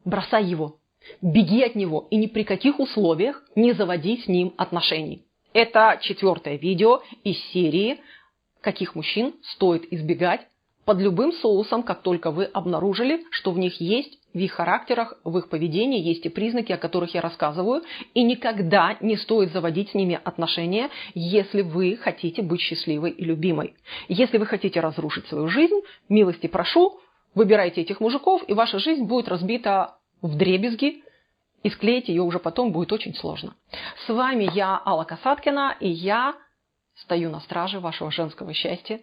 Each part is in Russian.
бросай его, беги от него и ни при каких условиях не заводи с ним отношений. Это 4-е видео из серии «Каких мужчин стоит избегать» под любым соусом, как только вы обнаружили, что в них есть, в их характерах, в их поведении есть и признаки, о которых я рассказываю, и никогда не стоит заводить с ними отношения, если вы хотите быть счастливой и любимой. Если вы хотите разрушить свою жизнь, милости прошу, выбирайте этих мужиков, и ваша жизнь будет разбита вдребезги, и склеить ее уже потом будет очень сложно. С вами я, Алла Касаткина, и я стою на страже вашего женского счастья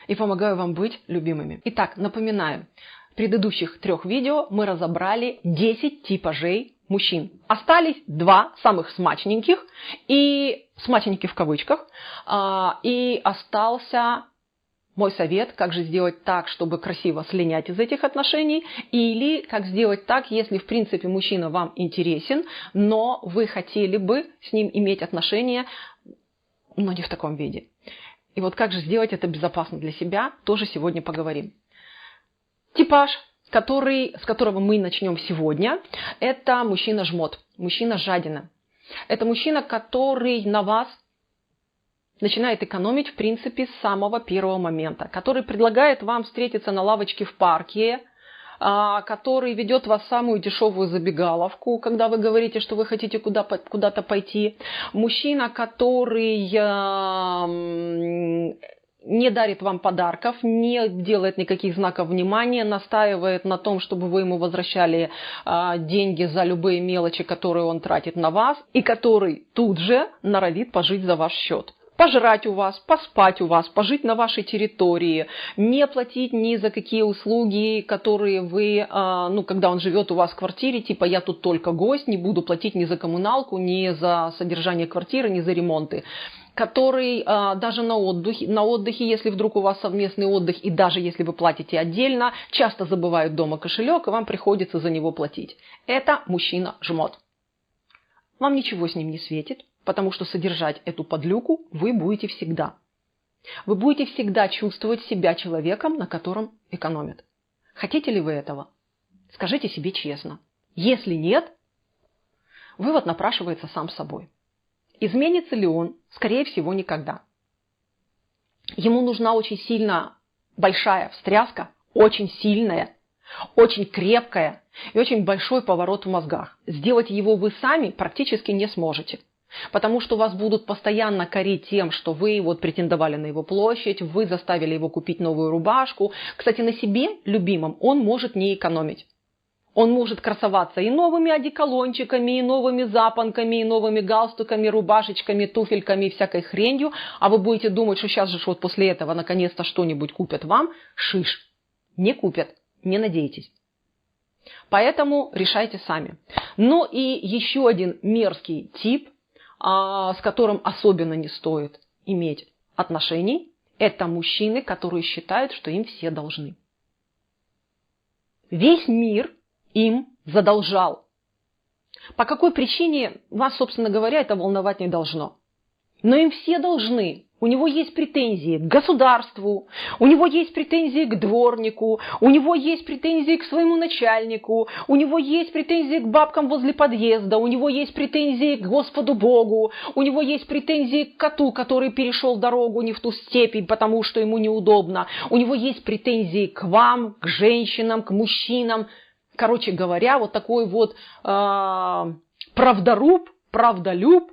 и помогаю вам быть любимыми. Итак, напоминаю, в предыдущих 3 видео мы разобрали 10 типажей мужчин. Остались 2 самых смачненьких, и смачненьких в кавычках, и остался мой совет, как же сделать так, чтобы красиво слинять из этих отношений, или как сделать так, если в принципе мужчина вам интересен, но вы хотели бы с ним иметь отношения, но не в таком виде. И вот как же сделать это безопасно для себя, тоже сегодня поговорим. Типаж, с которого мы начнем сегодня, это мужчина-жмот, мужчина-жадина. Это мужчина, который на вас начинает экономить, в принципе, с самого первого момента, который предлагает вам встретиться на лавочке в парке, который ведет вас в самую дешевую забегаловку, когда вы говорите, что вы хотите куда-то пойти. Мужчина, который не дарит вам подарков, не делает никаких знаков внимания, настаивает на том, чтобы вы ему возвращали деньги за любые мелочи, которые он тратит на вас, и который тут же норовит пожить за ваш счет. Пожрать у вас, поспать у вас, пожить на вашей территории, не платить ни за какие услуги, которые вы, когда он живет у вас в квартире, типа я тут только гость, не буду платить ни за коммуналку, ни за содержание квартиры, ни за ремонты. Который даже на отдыхе, если вдруг у вас совместный отдых, и даже если вы платите отдельно, часто забывают дома кошелек, и вам приходится за него платить. Это мужчина-жмот. Вам ничего с ним не светит, потому что содержать эту подлюку вы будете всегда. Вы будете всегда чувствовать себя человеком, на котором экономят. Хотите ли вы этого? Скажите себе честно. Если нет, вывод напрашивается сам собой. Изменится ли он? Скорее всего, никогда. Ему нужна очень сильно большая встряска, очень сильная, очень крепкая и очень большой поворот в мозгах. Сделать его вы сами практически не сможете. Потому что вас будут постоянно корить тем, что вы претендовали на его площадь, вы заставили его купить новую рубашку. Кстати, на себе, любимом, он может не экономить. Он может красоваться и новыми одеколончиками, и новыми запонками, и новыми галстуками, рубашечками, туфельками и всякой хренью. А вы будете думать, что сейчас же после этого наконец-то что-нибудь купят вам. Шиш. Не купят. Не надейтесь. Поэтому решайте сами. Ну и еще один мерзкий тип, с которым особенно не стоит иметь отношений, это мужчины, которые считают, что им все должны. Весь мир им задолжал. По какой причине вас, собственно говоря, это волновать не должно. Но им все должны. У него есть претензии к государству, у него есть претензии к дворнику, у него есть претензии к своему начальнику, у него есть претензии к бабкам возле подъезда, у него есть претензии к Господу Богу, у него есть претензии к коту, который перешел дорогу не в ту степень, потому что ему неудобно, у него есть претензии к вам, к женщинам, к мужчинам. Короче говоря, такой правдоруб, правдолюб.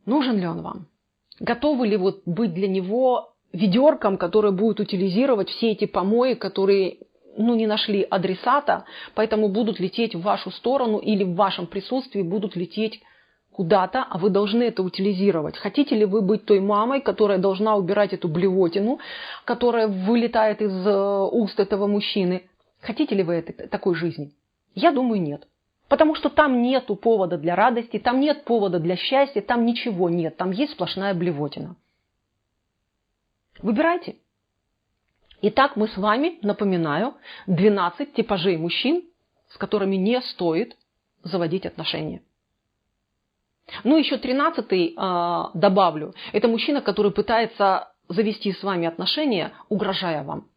Нужен ли он вам? Готовы ли быть для него ведерком, которое будет утилизировать все эти помои, которые не нашли адресата, поэтому будут лететь в вашу сторону или в вашем присутствии будут лететь куда-то, а вы должны это утилизировать. Хотите ли вы быть той мамой, которая должна убирать эту блевотину, которая вылетает из уст этого мужчины? Хотите ли вы такой жизни? Я думаю, нет. Потому что там нету повода для радости, там нет повода для счастья, там ничего нет, там есть сплошная блевотина. Выбирайте. Итак, мы с вами, напоминаю, 12 типажей мужчин, с которыми не стоит заводить отношения. Еще 13-й добавлю. Это мужчина, который пытается завести с вами отношения, угрожая вам.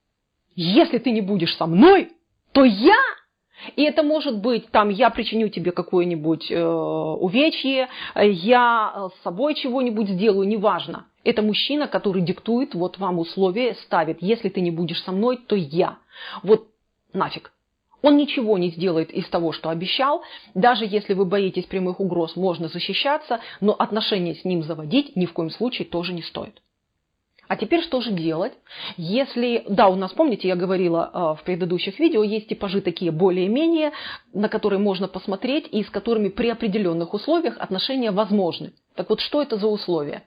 Если ты не будешь со мной, то я И это может быть, там, я причиню тебе какое-нибудь увечье, я с собой чего-нибудь сделаю, неважно. Это мужчина, который диктует вот вам условия, ставит, если ты не будешь со мной, то я. Вот нафиг. Он ничего не сделает из того, что обещал. Даже если вы боитесь прямых угроз, можно защищаться, но отношения с ним заводить ни в коем случае тоже не стоит. А теперь что же делать, если, да, у нас, помните, я говорила в предыдущих видео, есть типажи такие более-менее, на которые можно посмотреть и с которыми при определенных условиях отношения возможны. Так вот, что это за условия?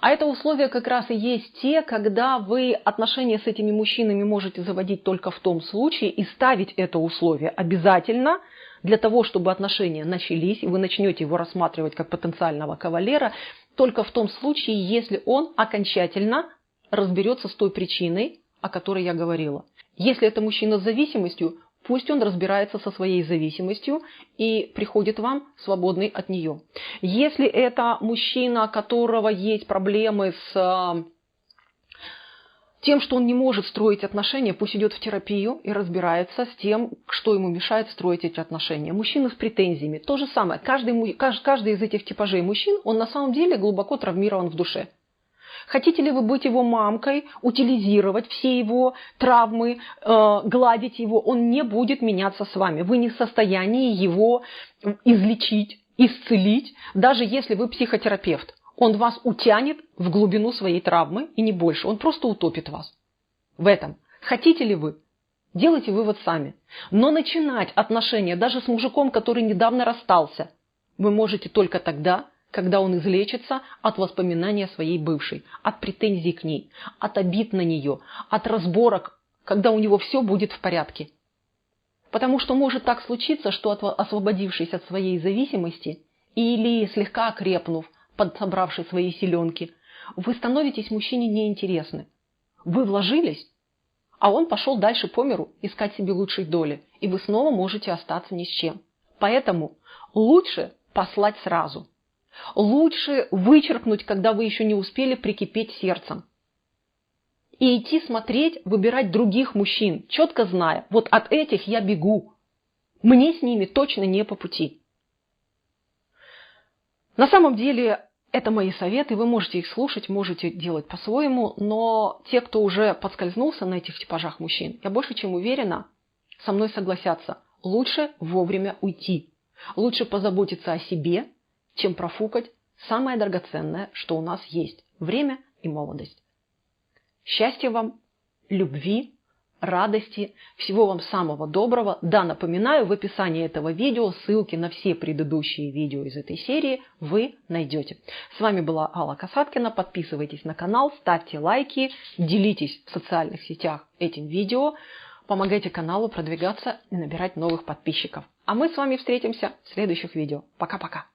А это условия как раз и есть те, когда вы отношения с этими мужчинами можете заводить только в том случае и ставить это условие обязательно для того, чтобы отношения начались, и вы начнете его рассматривать как потенциального кавалера, только в том случае, если он окончательно разберется с той причиной, о которой я говорила. Если это мужчина с зависимостью, пусть он разбирается со своей зависимостью и приходит вам свободный от нее. Если это мужчина, у которого есть проблемы с тем, что он не может строить отношения, пусть идет в терапию и разбирается с тем, что ему мешает строить эти отношения. Мужчина с претензиями, то же самое. Каждый из этих типажей мужчин, он на самом деле глубоко травмирован в душе. Хотите ли вы быть его мамкой, утилизировать все его травмы, гладить его, он не будет меняться с вами. Вы не в состоянии его излечить, исцелить, даже если вы психотерапевт. Он вас утянет в глубину своей травмы и не больше. Он просто утопит вас в этом. Хотите ли вы? Делайте вывод сами. Но начинать отношения даже с мужиком, который недавно расстался, вы можете только тогда, когда он излечится от воспоминания своей бывшей, от претензий к ней, от обид на нее, от разборок, когда у него все будет в порядке. Потому что может так случиться, что освободившись от своей зависимости или слегка окрепнув, подсобравший свои силенки, вы становитесь мужчине неинтересны. Вы вложились, а он пошел дальше по миру искать себе лучшей доли, и вы снова можете остаться ни с чем. Поэтому лучше послать сразу. Лучше вычеркнуть, когда вы еще не успели прикипеть сердцем. И идти смотреть, выбирать других мужчин, четко зная, вот от этих я бегу. Мне с ними точно не по пути. На самом деле, это мои советы, вы можете их слушать, можете делать по-своему, но те, кто уже подскользнулся на этих типажах мужчин, я больше чем уверена, со мной согласятся. Лучше вовремя уйти. Лучше позаботиться о себе, чем профукать самое драгоценное, что у нас есть – время и молодость. Счастья вам, любви, радости, всего вам самого доброго. Да, напоминаю, в описании этого видео ссылки на все предыдущие видео из этой серии вы найдете. С вами была Алла Касаткина. Подписывайтесь на канал, ставьте лайки, делитесь в социальных сетях этим видео, помогайте каналу продвигаться и набирать новых подписчиков. А мы с вами встретимся в следующих видео. Пока-пока.